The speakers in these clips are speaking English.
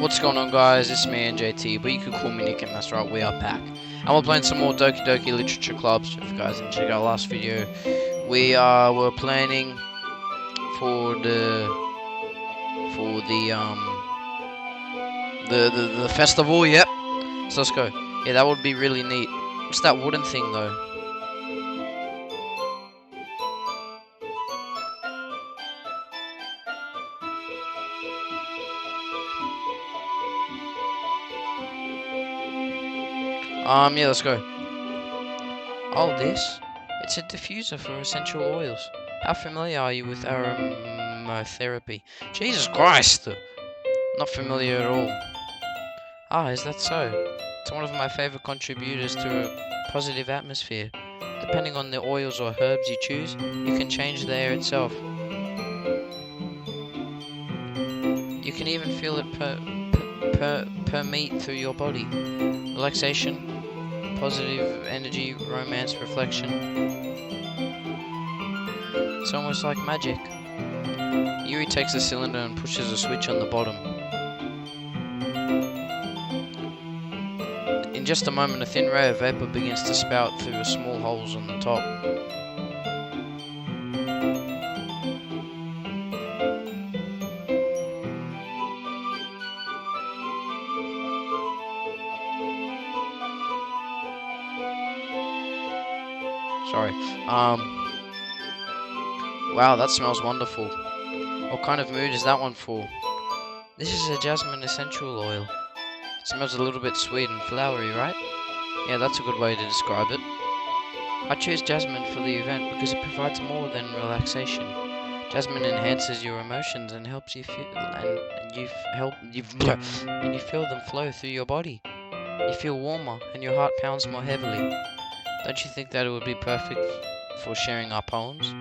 What's going on, guys? It's me and JT, but you could call me Nick, and that's right, we are back. And we're playing some more Doki Literature Clubs. If you guys didn't check out our last video, we were planning for the festival. Yep. So let's go. Yeah, that would be really neat. What's that wooden thing though? Yeah, let's go. Oh, this? It's a diffuser for essential oils. How familiar are you with aromatherapy? Jesus Christ! Not familiar at all. Ah, is that so? It's one of my favorite contributors to a positive atmosphere. Depending on the oils or herbs you choose, you can change the air itself. You can even feel it permeate through your body. Relaxation, positive energy, romance, reflection. It's almost like magic. Yuri takes the cylinder and pushes a switch on the bottom. In just a moment, a thin ray of vapor begins to spout through the small holes on the top. Sorry. Wow, that smells wonderful. What kind of mood is that one for? This is a jasmine essential oil. It smells a little bit sweet and flowery, right? Yeah, that's a good way to describe it. I chose jasmine for the event because it provides more than relaxation. Jasmine enhances your emotions and helps you feel you feel them flow through your body. You feel warmer and your heart pounds more heavily. Don't you think that it would be perfect for sharing our poems?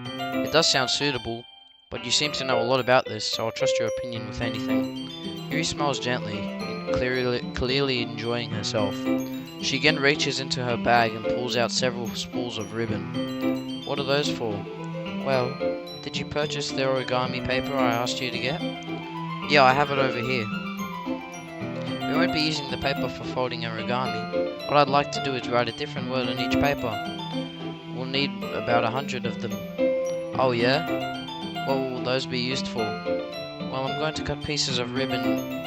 It does sound suitable, but you seem to know a lot about this, so I'll trust your opinion with anything. Yuri smiles gently, clearly enjoying herself. She again reaches into her bag and pulls out several spools of ribbon. What are those for? Well, did you purchase the origami paper I asked you to get? Yeah, I have it over here. We won't be using the paper for folding origami. What I'd like to do is write a different word on each paper. We'll need about 100 of them. Oh yeah? What will those be used for? Well, I'm going to cut pieces of ribbon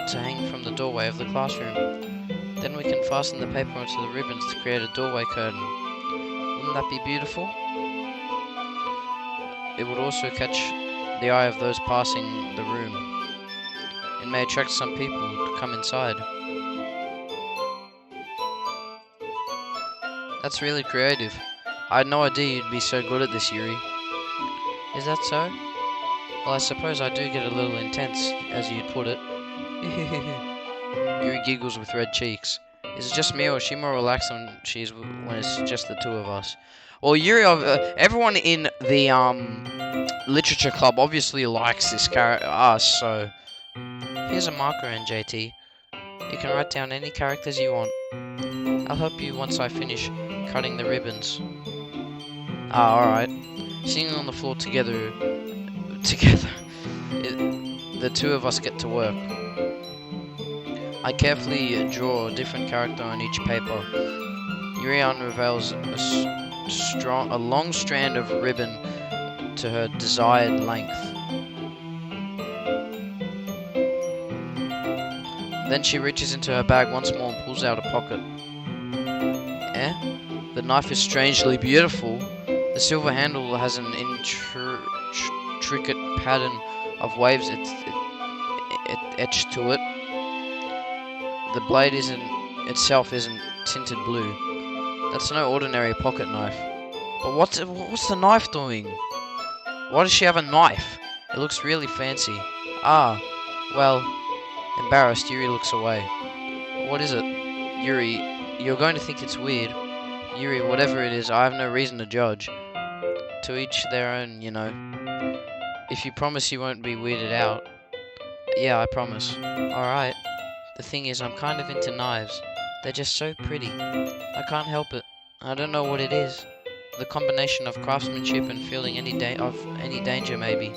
to hang from the doorway of the classroom. Then we can fasten the paper onto the ribbons to create a doorway curtain. Wouldn't that be beautiful? It would also catch the eye of those passing the room. It may attract some people to come inside. That's really creative. I had no idea you'd be so good at this, Yuri. Is that so? Well, I suppose I do get a little intense, as you'd put it. Yuri giggles with red cheeks. Is it just me, or is she more relaxed when it's just the two of us? Well, Yuri, everyone in the literature club obviously likes this us. So here's a marker, NJT. You can write down any characters you want. I'll help you once I finish cutting the ribbons. Ah, alright. Sitting on the floor together, the two of us get to work. I carefully draw a different character on each paper. Yuri unravels a long strand of ribbon to her desired length. Then she reaches into her bag once more and pulls out a pocket. Eh? The knife is strangely beautiful. The silver handle has an intricate pattern of waves etched to it. The blade itself isn't tinted blue. That's no ordinary pocket knife. But what's the knife doing? Why does she have a knife? It looks really fancy. Ah, well, embarrassed, Yuri looks away. What is it? Yuri, you're going to think it's weird. Yuri, whatever it is, I have no reason to judge. To each their own, you know. If you promise you won't be weirded out. Yeah, I promise. Alright. The thing is, I'm kind of into knives. They're just so pretty. I can't help it. I don't know what it is. The combination of craftsmanship and feeling any danger, maybe.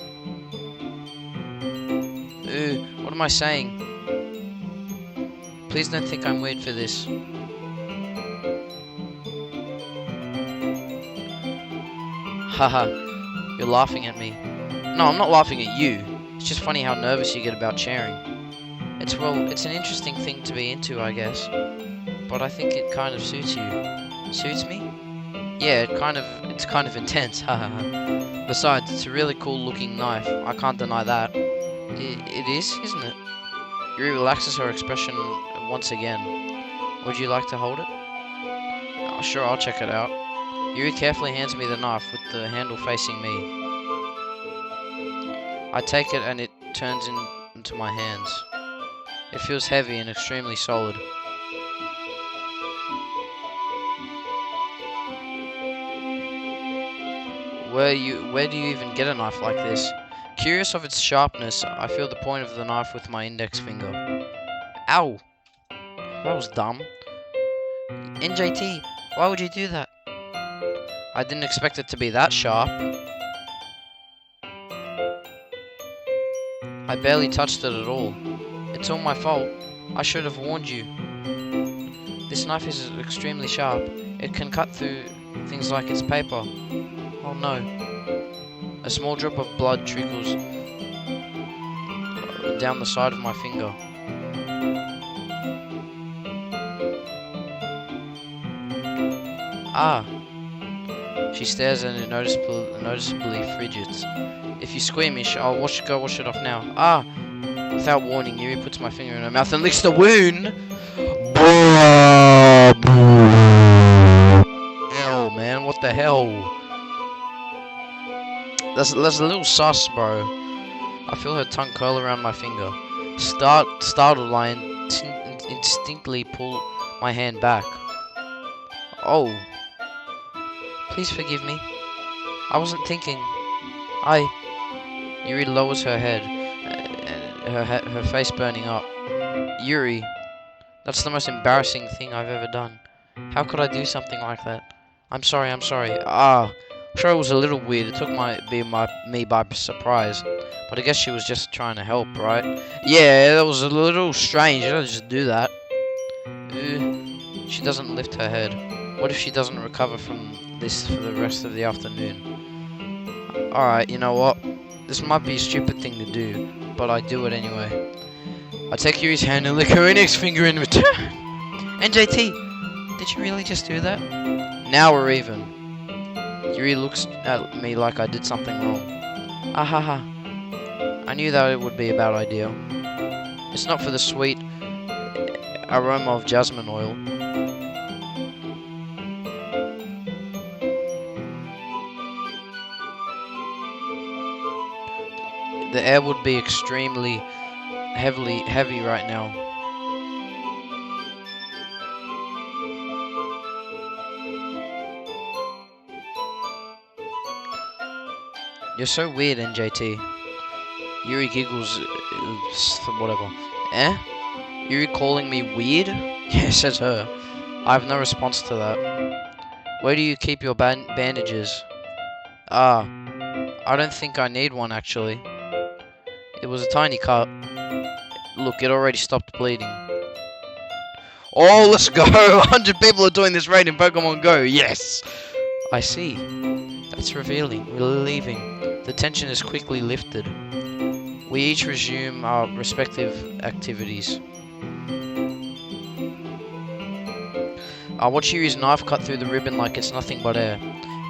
Ooh, what am I saying? Please don't think I'm weird for this. Haha, you're laughing at me. No, I'm not laughing at you. It's just funny how nervous you get about sharing. It's an interesting thing to be into, I guess. But I think it kind of suits you. Suits me? Yeah, it's kind of intense, haha. Besides, it's a really cool looking knife. I can't deny that. It is, isn't it? Yuri relaxes her expression once again. Would you like to hold it? Oh, sure, I'll check it out. Yuri carefully hands me the knife with the handle facing me. I take it and it turns into my hands. It feels heavy and extremely solid. Where do you even get a knife like this? Curious of its sharpness, I feel the point of the knife with my index finger. Ow! That was dumb. NJT, why would you do that? I didn't expect it to be that sharp. I barely touched it at all. It's all my fault. I should have warned you. This knife is extremely sharp. It can cut through things like its paper. Oh no. A small drop of blood trickles down the side of my finger. Ah. She stares and it noticeably frigid. If you squeamish, I'll go wash it off now. Ah! Without warning, Yuri puts my finger in her mouth and licks the wound! Hell, man, what the hell? That's a little sus, bro. I feel her tongue curl around my finger. Startled, I instinctively pull my hand back. Oh. Please forgive me. I wasn't thinking. Yuri lowers her head, her face burning up. Yuri, that's the most embarrassing thing I've ever done. How could I do something like that? I'm sorry. Ah, sure it was a little weird. It took me by surprise. But I guess she was just trying to help, right? Yeah, that was a little strange. You don't just do that. She doesn't lift her head. What if she doesn't recover from this for the rest of the afternoon? Alright, you know what? This might be a stupid thing to do, but I do it anyway. I take Yuri's hand and lick her index finger in return. NJT, did you really just do that? Now we're even. Yuri looks at me like I did something wrong. Ahaha. I knew that it would be a bad idea. It's not for the sweet aroma of jasmine oil. The air would be extremely heavy right now. You're so weird, NJT. Yuri giggles, whatever. Eh? Yuri calling me weird? Yeah, says her. I have no response to that. Where do you keep your bandages? Ah, I don't think I need one actually. It was a tiny cut. Look, it already stopped bleeding. Oh, let's go! 100 people are doing this raid in Pokemon Go. Yes! I see. That's revealing. We're leaving. The tension is quickly lifted. We each resume our respective activities. I watch Yuri's knife cut through the ribbon like it's nothing but air.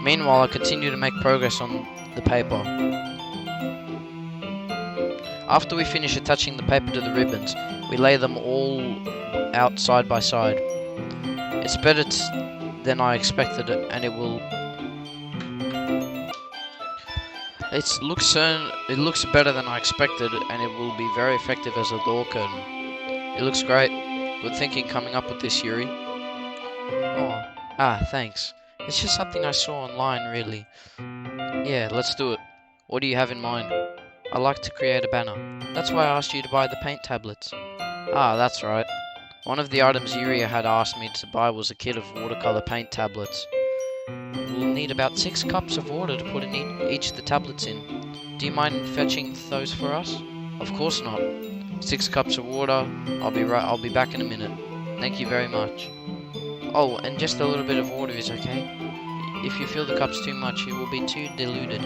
Meanwhile, I continue to make progress on the paper. After we finish attaching the paper to the ribbons, we lay them all out side by side. It's better than I expected, and it will. It looks better than I expected, and it will be very effective as a door curtain. It looks great. Good thinking coming up with this, Yuri. Oh, thanks. It's just something I saw online, really. Yeah, let's do it. What do you have in mind? I like to create a banner. That's why I asked you to buy the paint tablets. Ah, that's right. One of the items Yuri had asked me to buy was a kit of watercolor paint tablets. We'll need about 6 cups of water to put in each of the tablets in. Do you mind fetching those for us? Of course not. 6 cups of water. I'll be back in a minute. Thank you very much. Oh, and just a little bit of water is okay. If you fill the cups too much, it will be too diluted.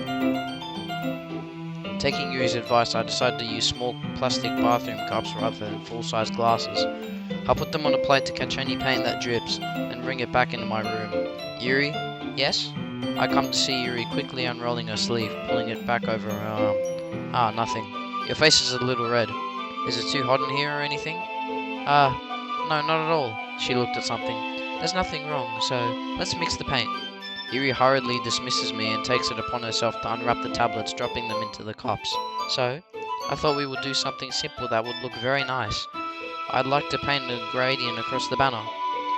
Taking Yuri's advice, I decided to use small plastic bathroom cups rather than full-size glasses. I put them on a plate to catch any paint that drips, and bring it back into my room. Yuri? Yes? I come to see Yuri quickly unrolling her sleeve, pulling it back over her arm. Ah, nothing. Your face is a little red. Is it too hot in here or anything? No, not at all. She looked at something. There's nothing wrong, so let's mix the paint. Yuri hurriedly dismisses me and takes it upon herself to unwrap the tablets, dropping them into the cups. So, I thought we would do something simple that would look very nice. I'd like to paint a gradient across the banner,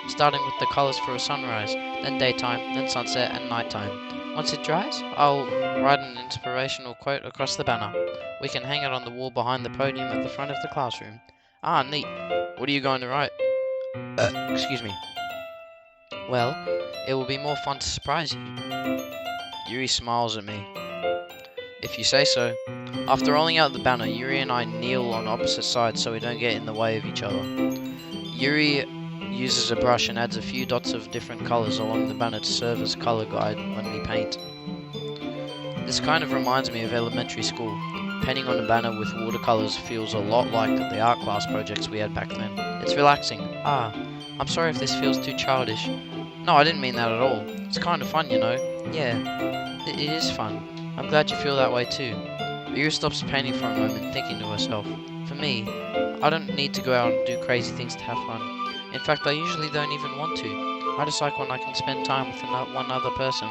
starting with the colours for a sunrise, then daytime, then sunset and nighttime. Once it dries, I'll write an inspirational quote across the banner. We can hang it on the wall behind the podium at the front of the classroom. Ah, neat. What are you going to write? Excuse me. Well, it will be more fun to surprise you. Yuri smiles at me. If you say so. After rolling out the banner, Yuri and I kneel on opposite sides so we don't get in the way of each other. Yuri uses a brush and adds a few dots of different colours along the banner to serve as colour guide when we paint. This kind of reminds me of elementary school. Painting on a banner with watercolours feels a lot like the art class projects we had back then. It's relaxing. Ah, I'm sorry if this feels too childish. No, I didn't mean that at all. It's kind of fun, you know. Yeah, it is fun. I'm glad you feel that way too. Yuri stops painting for a moment, thinking to herself. For me, I don't need to go out and do crazy things to have fun. In fact, I usually don't even want to. I just like when I can spend time with one other person.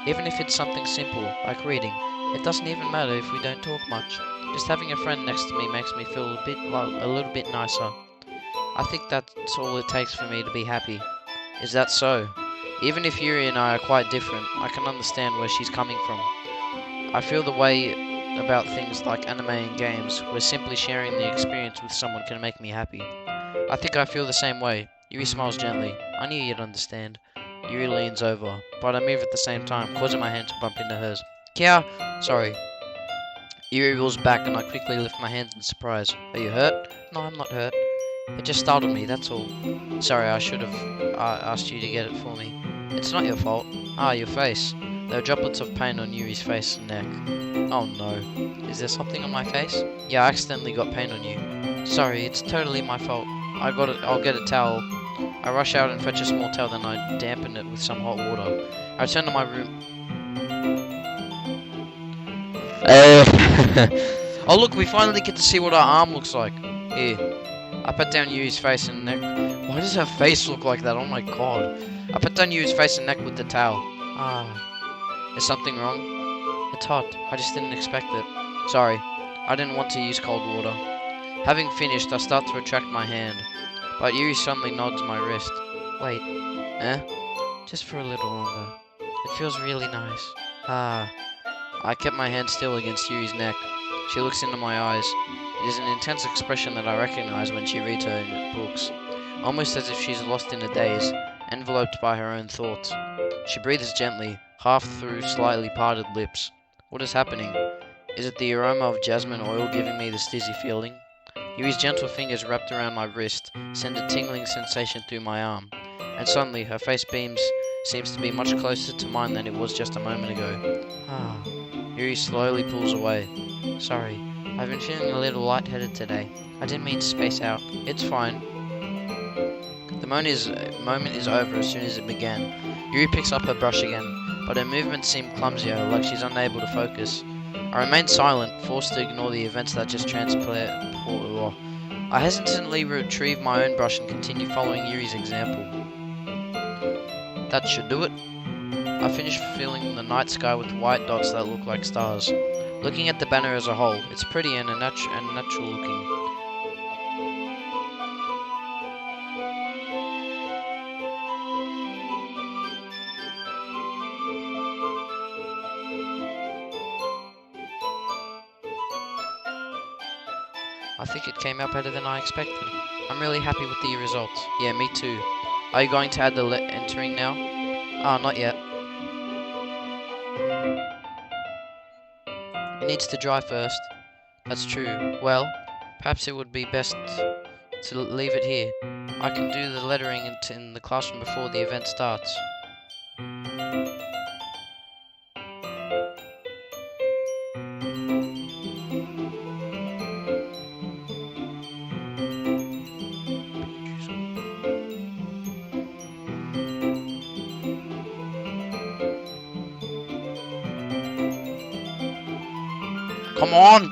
Even if it's something simple, like reading. It doesn't even matter if we don't talk much. Just having a friend next to me makes me feel a little bit nicer. I think that's all it takes for me to be happy. Is that so? Even if Yuri and I are quite different, I can understand where she's coming from. I feel the way about things like anime and games, where simply sharing the experience with someone can make me happy. I think I feel the same way. Yuri smiles gently. I knew you'd understand. Yuri leans over, but I move at the same time, causing my hand to bump into hers. Kia! Sorry. Yuri rolls back and I quickly lift my hands in surprise. Are you hurt? No, I'm not hurt. It just startled me, that's all. Sorry, I should have asked you to get it for me. It's not your fault. Ah, your face. There are droplets of paint on Yuri's face and neck. Oh no. Is there something on my face? Yeah, I accidentally got paint on you. Sorry, it's totally my fault. I'll get a towel. I rush out and fetch a small towel, then I dampen it with some hot water. I return to my room. Oh look, we finally get to see what our arm looks like. Here. I pat down Yuri's face and neck. Why does her face look like that? Oh my god. I pat down Yuri's face and neck with the towel. Ah. Is something wrong? It's hot. I just didn't expect it. Sorry. I didn't want to use cold water. Having finished, I start to retract my hand. But Yuri suddenly nods my wrist. Wait. Eh? Just for a little longer. It feels really nice. Ah. I kept my hand still against Yuri's neck. She looks into my eyes. It is an intense expression that I recognize when she reads her books, almost as if she's lost in a daze, enveloped by her own thoughts. She breathes gently, half through slightly parted lips. What is happening? Is it the aroma of jasmine oil giving me this dizzy feeling? Yuri's gentle fingers wrapped around my wrist send a tingling sensation through my arm, and suddenly her face seems to be much closer to mine than it was just a moment ago. Ah. Yuri slowly pulls away. Sorry, I've been feeling a little lightheaded today. I didn't mean to space out. It's fine. The moment is over as soon as it began. Yuri picks up her brush again, but her movements seem clumsier, like she's unable to focus. I remain silent, forced to ignore the events that just transpired. I hesitantly retrieve my own brush and continue following Yuri's example. That should do it. I finish filling the night sky with white dots that look like stars. Looking at the banner as a whole, it's pretty and natural looking. I think it came out better than I expected. I'm really happy with the results. Yeah, me too. Are you going to add the entering now? Ah, not yet. It needs to dry first. That's true. Well, Perhaps it would be best to leave it here. I can do the lettering in the classroom before the event starts. Come on!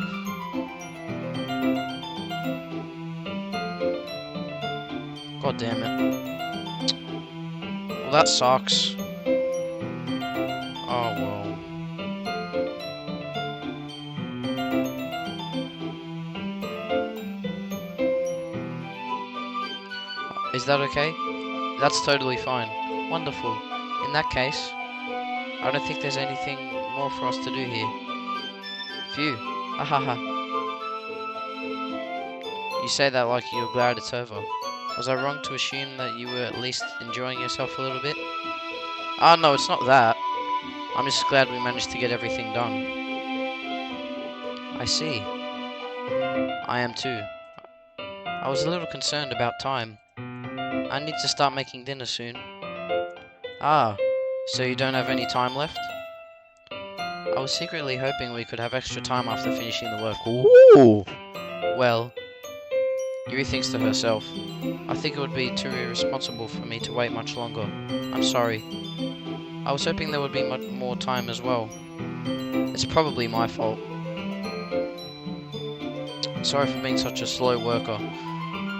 God damn it. Well, that sucks. Oh well. Is that okay? That's totally fine. Wonderful. In that case, I don't think there's anything more for us to do here. Phew. Ahaha. You say that like you're glad it's over. Was I wrong to assume that you were at least enjoying yourself a little bit? Ah, no, it's not that. I'm just glad we managed to get everything done. I see. I am too. I was a little concerned about time. I need to start making dinner soon. Ah, so you don't have any time left? I was secretly hoping we could have extra time after finishing the work. Ooh! Well, Yuri thinks to herself, I think it would be too irresponsible for me to wait much longer. I'm sorry. I was hoping there would be much more time as well. It's probably my fault. Sorry for being such a slow worker.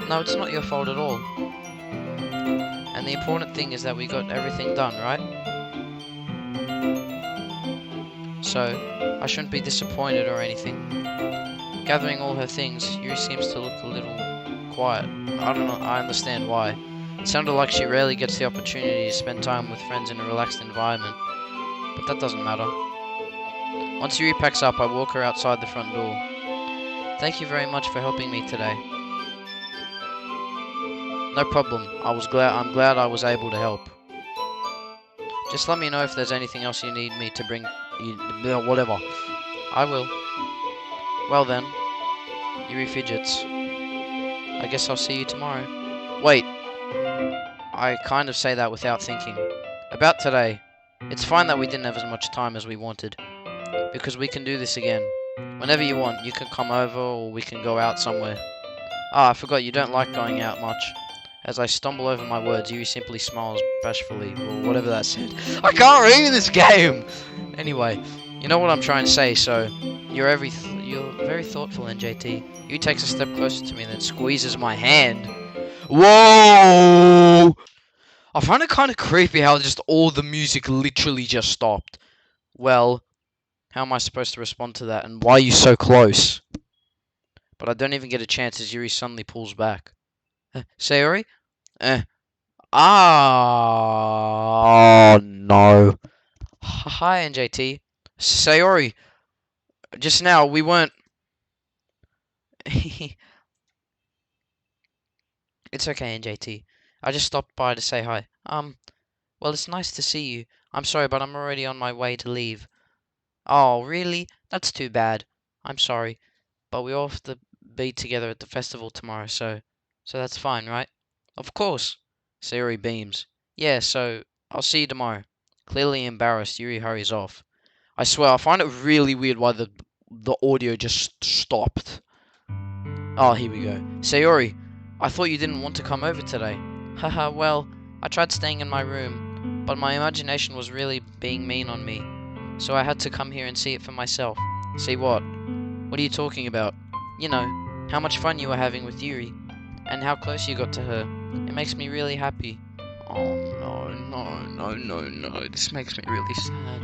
No, it's not your fault at all. And the important thing is that we got everything done, right? So, I shouldn't be disappointed or anything. Gathering all her things, Yuri seems to look a little quiet. I don't know, I understand why. It sounded like she rarely gets the opportunity to spend time with friends in a relaxed environment. But that doesn't matter. Once Yuri packs up, I walk her outside the front door. Thank you very much for helping me today. No problem. I'm glad I was able to help. Just let me know if there's anything else you need me to bring you, whatever. I will. Well then, Yuri fidgets. I guess I'll see you tomorrow. Wait. I kind of say that without thinking. About today. It's fine that we didn't have as much time as we wanted. Because we can do this again. Whenever you want, you can come over or we can go out somewhere. Ah, I forgot you don't like going out much. As I stumble over my words, Yuri simply smiles bashfully, or whatever that said. I can't read this game! Anyway, you know what I'm trying to say, so you're very thoughtful, NJT. Yuri takes a step closer to me and then squeezes my hand. Whoa! I find it kind of creepy how just all the music literally just stopped. Well, how am I supposed to respond to that, and why are you so close? But I don't even get a chance as Yuri suddenly pulls back. Sayori? Ah, oh, no. Hi, NJT. Sayori. Just now, we weren't... It's okay, NJT. I just stopped by to say hi. Well, it's nice to see you. I'm sorry, but I'm already on my way to leave. Oh, really? That's too bad. I'm sorry. But we all have to be together at the festival tomorrow, so that's fine, right? Of course. Sayori beams. Yeah, so I'll see you tomorrow. Clearly embarrassed, Yuri hurries off. I swear, I find it really weird why the audio just stopped. Oh, here we go. Sayori, I thought you didn't want to come over today. Haha, well, I tried staying in my room, but my imagination was really being mean on me. So I had to come here and see it for myself. See what? What are you talking about? You know, how much fun you were having with Yuri, and how close you got to her. It makes me really happy. Oh no, this makes me really sad.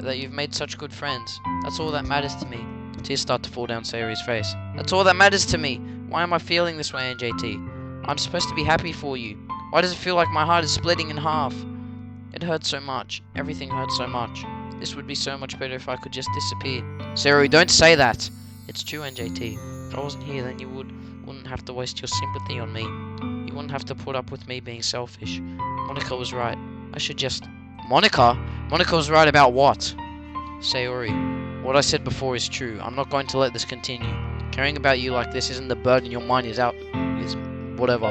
That you've made such good friends. That's all that matters to me. Tears start to fall down Sayori's face. That's all that matters to me. Why am I feeling this way, NJT? I'm supposed to be happy for you. Why does it feel like my heart is splitting in half? It hurts so much. Everything hurts so much. This would be so much better if I could just disappear. Sayori, don't say that. It's true, NJT. If I wasn't here, then you wouldn't have to waste your sympathy on me. You wouldn't have to put up with me being selfish. Monica was right. I should just... Monica? Monica was right about what? Sayori, what I said before is true. I'm not going to let this continue. Caring about you like this isn't the burden your mind is whatever.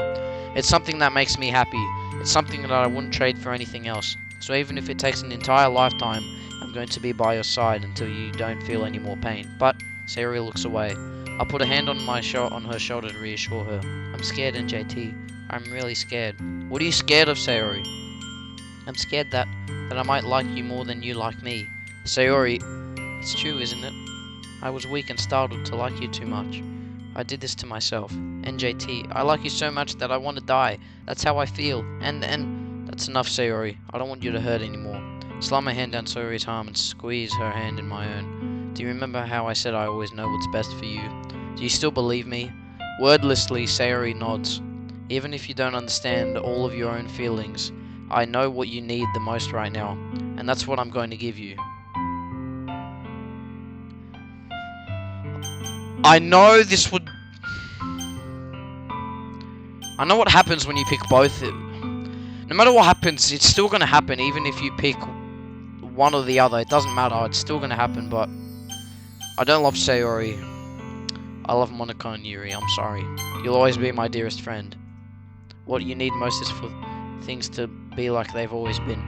It's something that makes me happy. It's something that I wouldn't trade for anything else. So even if it takes an entire lifetime, I'm going to be by your side until you don't feel any more pain. But Sayori looks away. I put a hand on her shoulder to reassure her. I'm scared, NJT. I'm really scared. What are you scared of, Sayori? I'm scared that I might like you more than you like me. Sayori, it's true, isn't it? I was weak and startled to like you too much. I did this to myself. NJT, I like you so much that I want to die. That's how I feel. And that's enough, Sayori. I don't want you to hurt anymore. Slide my hand down Sayori's arm and squeeze her hand in my own. Do you remember how I said I always know what's best for you? Do you still believe me? Wordlessly, Sayori nods. Even if you don't understand all of your own feelings, I know what you need the most right now, and that's what I'm going to give you. I know what happens when you pick both. No matter what happens, it's still going to happen, even if you pick one or the other. It doesn't matter, it's still going to happen, but I don't love Sayori. I love Monica and Yuri, I'm sorry. You'll always be my dearest friend. What you need most is for things to be like they've always been.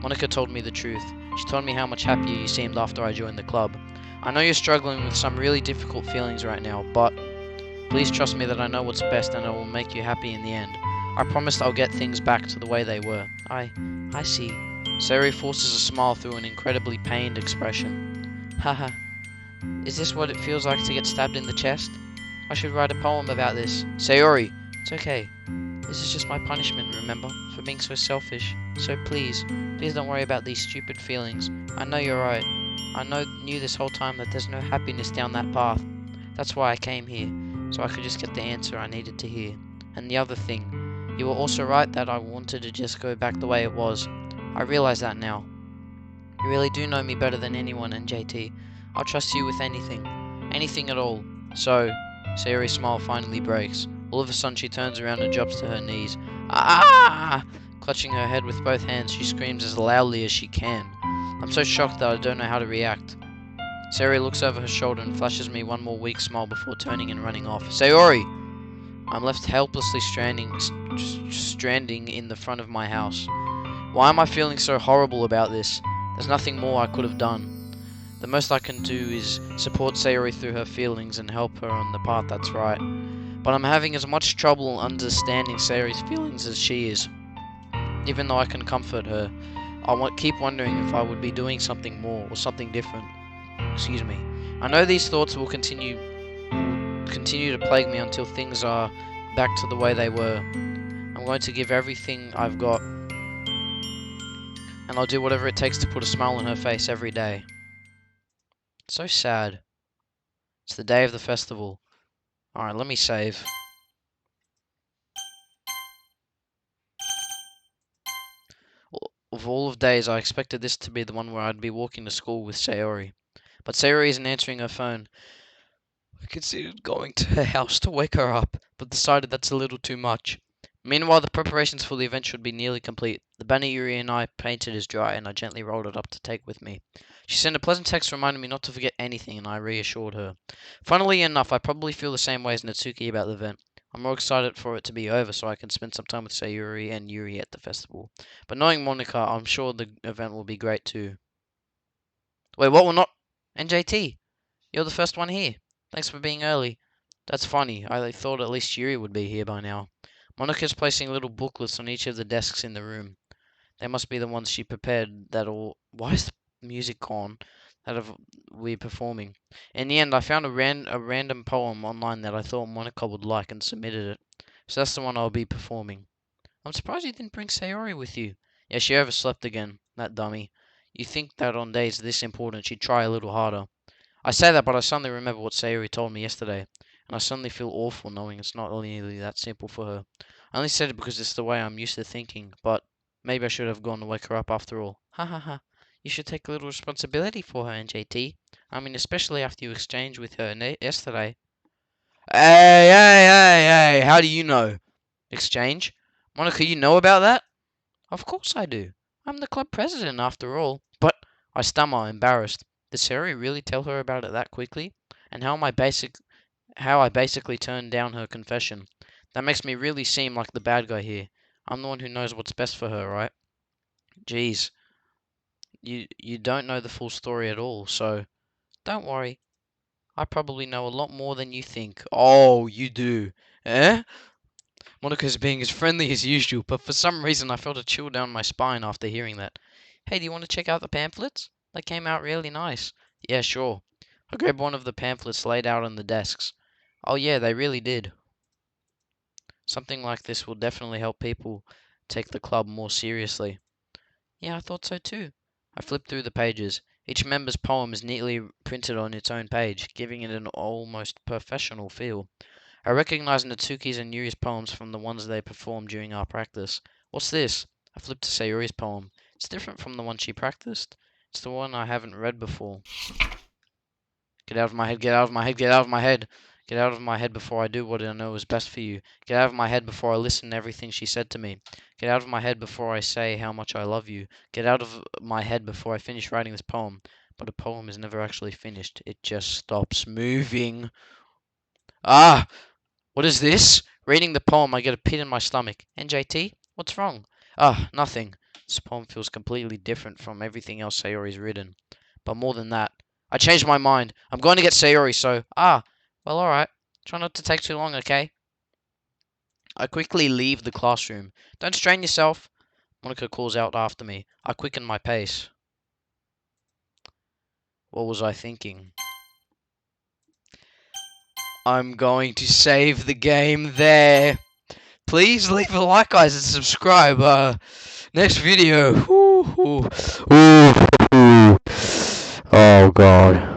Monica told me the truth. She told me how much happier you seemed after I joined the club. I know you're struggling with some really difficult feelings right now, but please trust me that I know what's best and I will make you happy in the end. I promised I'll get things back to the way they were. I see. Sayori forces a smile through an incredibly pained expression. Haha. Is this what it feels like to get stabbed in the chest? I should write a poem about this. Sayori, it's okay. This is just my punishment, remember? For being so selfish. So please don't worry about these stupid feelings. I know you're right. I knew this whole time that there's no happiness down that path. That's why I came here, so I could just get the answer I needed to hear. And the other thing, you were also right that I wanted to just go back the way it was. I realize that now. You really do know me better than anyone, NJT. I'll trust you with anything. Anything at all. So, Sayori's smile finally breaks. All of a sudden she turns around and drops to her knees. Ah! Clutching her head with both hands, she screams as loudly as she can. I'm so shocked that I don't know how to react. Sayori looks over her shoulder and flashes me one more weak smile before turning and running off. Sayori! I'm left helplessly stranding in the front of my house. Why am I feeling so horrible about this? There's nothing more I could have done. The most I can do is support Sayori through her feelings and help her on the path that's right. But I'm having as much trouble understanding Sayori's feelings as she is. Even though I can comfort her, I keep wondering if I would be doing something more or something different. Excuse me. I know these thoughts will continue to plague me until things are back to the way they were. I'm going to give everything I've got, and I'll do whatever it takes to put a smile on her face every day. It's so sad. It's the day of the festival. Alright, let me save. Of all of days, I expected this to be the one where I'd be walking to school with Sayori. But Sayori isn't answering her phone. I considered going to her house to wake her up, but decided that's a little too much. Meanwhile, the preparations for the event should be nearly complete. The banner Yuri and I painted is dry, and I gently rolled it up to take with me. She sent a pleasant text reminding me not to forget anything, and I reassured her. Funnily enough, I probably feel the same way as Natsuki about the event. I'm more excited for it to be over so I can spend some time with Sayuri and Yuri at the festival. But knowing Monica, I'm sure the event will be great too. Wait, what will not? NJT, you're the first one here. Thanks for being early. That's funny. I thought at least Yuri would be here by now. Monica's placing little booklets on each of the desks in the room. They must be the ones she prepared that all... Why is the music gone? We're performing. In the end, I found a random poem online that I thought Monica would like and submitted it. So that's the one I'll be performing. I'm surprised you didn't bring Sayori with you. Yeah, she overslept again. That dummy. You think that on days this important she'd try a little harder. I say that, but I suddenly remember what Sayori told me yesterday, and I suddenly feel awful knowing it's not nearly that simple for her. I only said it because it's the way I'm used to thinking, but maybe I should have gone to wake her up after all. Ha ha ha. You should take a little responsibility for her, NJT. I mean, especially after you exchanged with her yesterday. Hey, how do you know? Exchange? Monica, you know about that? Of course I do. I'm the club president after all. But, I stammer, embarrassed. Did Sayori really tell her about it that quickly? And how I basically turned down her confession. That makes me really seem like the bad guy here. I'm the one who knows what's best for her, right? Jeez, you don't know the full story at all, so don't worry. I probably know a lot more than you think. Oh, you do. Eh? Monica's being as friendly as usual, but for some reason I felt a chill down my spine after hearing that. Hey, do you want to check out the pamphlets? They came out really nice. Yeah, sure. I grabbed one of the pamphlets laid out on the desks. Oh yeah, they really did. Something like this will definitely help people take the club more seriously. Yeah, I thought so too. I flipped through the pages. Each member's poem is neatly printed on its own page, giving it an almost professional feel. I recognized Natsuki's and Yuri's poems from the ones they performed during our practice. What's this? I flipped to Sayori's poem. It's different from the one she practiced. It's the one I haven't read before. Get out of my head, get out of my head, get out of my head. Get out of my head before I do what I know is best for you. Get out of my head before I listen to everything she said to me. Get out of my head before I say how much I love you. Get out of my head before I finish writing this poem. But a poem is never actually finished. It just stops moving. Ah! What is this? Reading the poem, I get a pit in my stomach. NJT? What's wrong? Ah, nothing. This poem feels completely different from everything else Sayori's written. But more than that, I changed my mind. I'm going to get Sayori, so... well, alright. Try not to take too long, okay? I quickly leave the classroom. Don't strain yourself. Monica calls out after me. I quicken my pace. What was I thinking? I'm going to save the game there. Please leave a like, guys, and subscribe. Next video. Ooh, ooh, ooh, ooh. Oh, God.